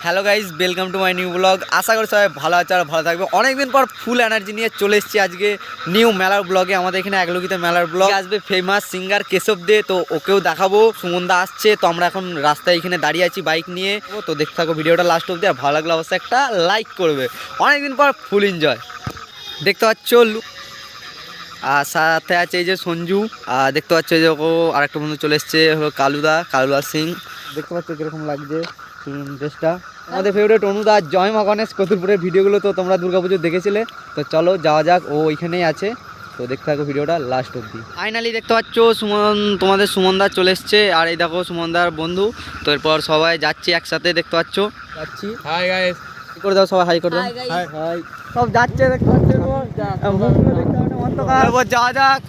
Hello guys, welcome to my new blog. আশা করি সবাই ভালো আছে আর ভালো থাকবে। অনেকদিন পর ফুল এনার্জি নিয়ে চলে এসেছি আজকে নিউ মেলার ব্লগে। আমাদের এখানে একলগিতে মেলার ব্লগ আসবে ফেমাস সিঙ্গার কেশব দে, তো ওকেও দেখাবো। সুমনদা আসছে, তো আমরা এখন রাস্তায় এখানে দাঁড়িয়ে আছি বাইক নিয়ে। তো দেখতে থাকো ভিডিওটা লাস্ট অবধি, আর ভালো লাগলে অবশ্যই একটা লাইক করবে। অনেকদিন পর ফুল এনজয় দেখতে পাচ্ছ। আর সাথে আছে এই যে সঞ্জু, আর দেখতে পাচ্ছ যে ও আরেকটা বন্ধু চলে এসছে, হলো কালুদা সিং। দেখতে পাচ্ছ কিরকম লাগছে ড্রেসটা। আমাদের ফেভারিট অনুদা জয় মা গণেশ কতুলপুরের ভিডিওগুলো তো তোমরা দুর্গাপুজো দেখেছিলে। তো চলো যাওয়া যাক, ও ওইখানেই আছে। তো দেখতে থাকো ভিডিওটা লাস্ট অবধি। ফাইনালি দেখতে পাচ্ছ তোমাদের সুমনদা চলে এসছে, আর এই দেখো সুমনদার বন্ধু। তো এরপর সবাই যাচ্ছি একসাথে, দেখতে পাচ্ছ যাচ্ছি। হাই গাইস করে দাও সবাই, হাই করে দাও। হাই সব যাচ্ছে, দেখতে পাচ্ছ যাওয়া যাক।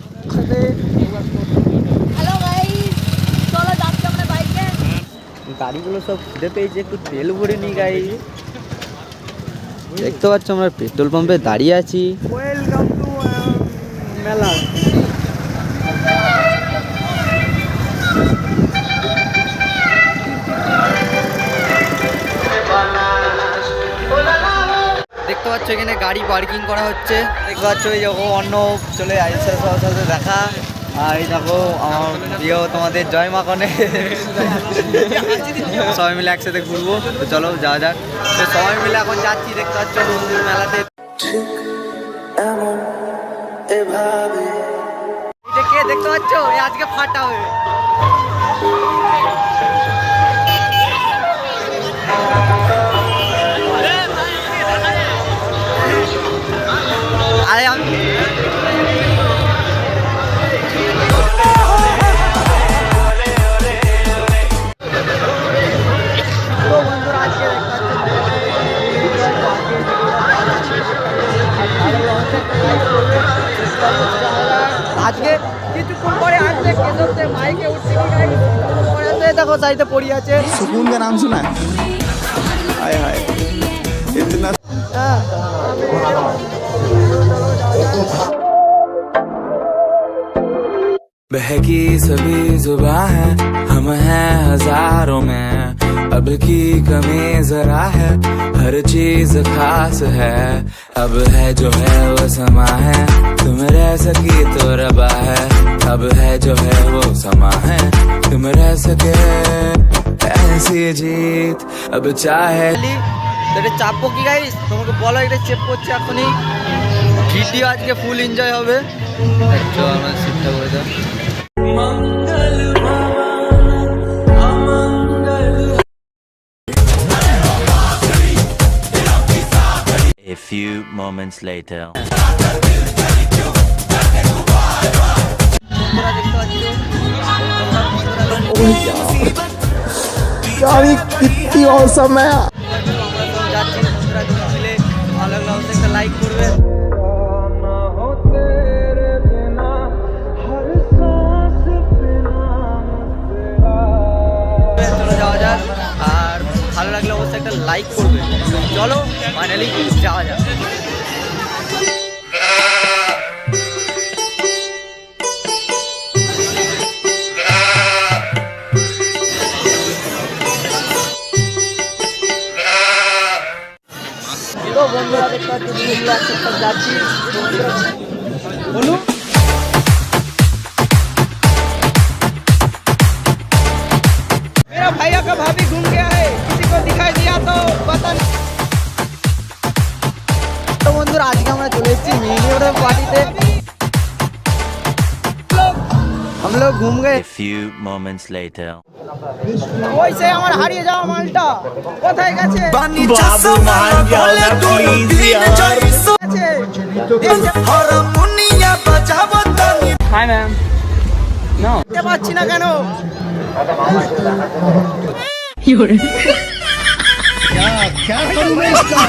গাড়িগুলো সব খিদে পেয়েছে, একটু তেল ভরে নি গাই। দেখতে পাচ্ছ আমরা পেট্রোল পাম্পে দাঁড়িয়ে আছি। ওয়েলকাম টু মেলা। দেখতে পাচ্ছ এখানে গাড়ি পার্কিং করা হচ্ছে। দেখতে পাচ্ছ এই দেখো অন্য চলে আইসে সবার সাথে দেখা। আর এই দেখো আমার প্রিয় তোমাদের জয় মা গণেশ। সবাই মিলে একসাথে ঘুরবো, তো চলো যাওয়া যাক। তো সবাই মিলে এখন যাচ্ছি, দেখতে পাচ্ছ মেলাতে। এটা কে দেখতে পাচ্ছ, এই আজকে ফাটা হবে। আরে আমি আজকে কিছুক্ষণ পরে আসবে কেশব দে, মাইকে উঠছে দেখো সাইডে পড়ি আছে। सुकून का नाम सुना है? हाय हाय इतना बहकी सभी जुबां है, हम हैं हजारों में, अब की कमी जरा है, हर चीज खास है, अब है जो है वो समा है, तुम रह सकी तो रबा है, अब है जो है वो समा है, तुम रह सके ऐसी जीत अब चाहे। এটা চাপবো কি গাইস, তোমাকে বলো এটা চেপ করছে এখনই। ভিডিও আজকে ফুল এনজয় হবে। একটু আমার সিটটা করে দাও। A few moments later. यार कितनी औसम है। লাইক করবে। চলো যাওয়া যাক, আর ভালো লাগলে অবশ্যই একটা লাইক করবে। চলো ফাইনালি যাওয়া যাক। বন্ধুরা দেখতে পাচ্ছি একসাথে যাচ্ছি। বলুন मेरा भैया का भाभी घूम गया है, किसी को दिखाई दिया तो पता नहीं। तो বন্ধুরা আজকে আমরা চলে এসেছি মিনিওর পার্টিতে। हम लोग घूम गए। A few moments later. ওই সে আমার হারিয়ে যাওয়া মালটা কোথায় গেছে? बाबू मान जाओ ना प्लीज यार। हारमोनिया बजावो तनी। Hi ma'am. नो দেখতে পাচ্ছি না কেন? क्या करूं मैं इसका?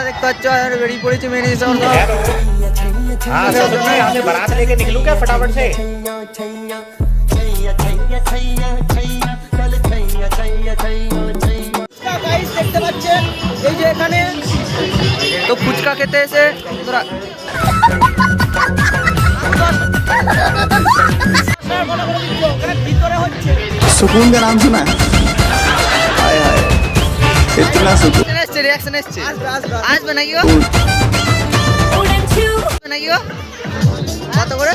দেখতে পাচ্ছ আর বেরিয়ে পড়েছে মেনে हाँ सब मैं यहाँ से बारात लेके निकलूँ क्या फटाफट से। गाइस খেতে এসে তোরা सुकून का नाम सुना है? हाय हाय इतना सुकून রিয়াকশন এসছে আসবে নাকি গো নাকি গো কত করে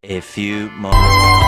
A few moments.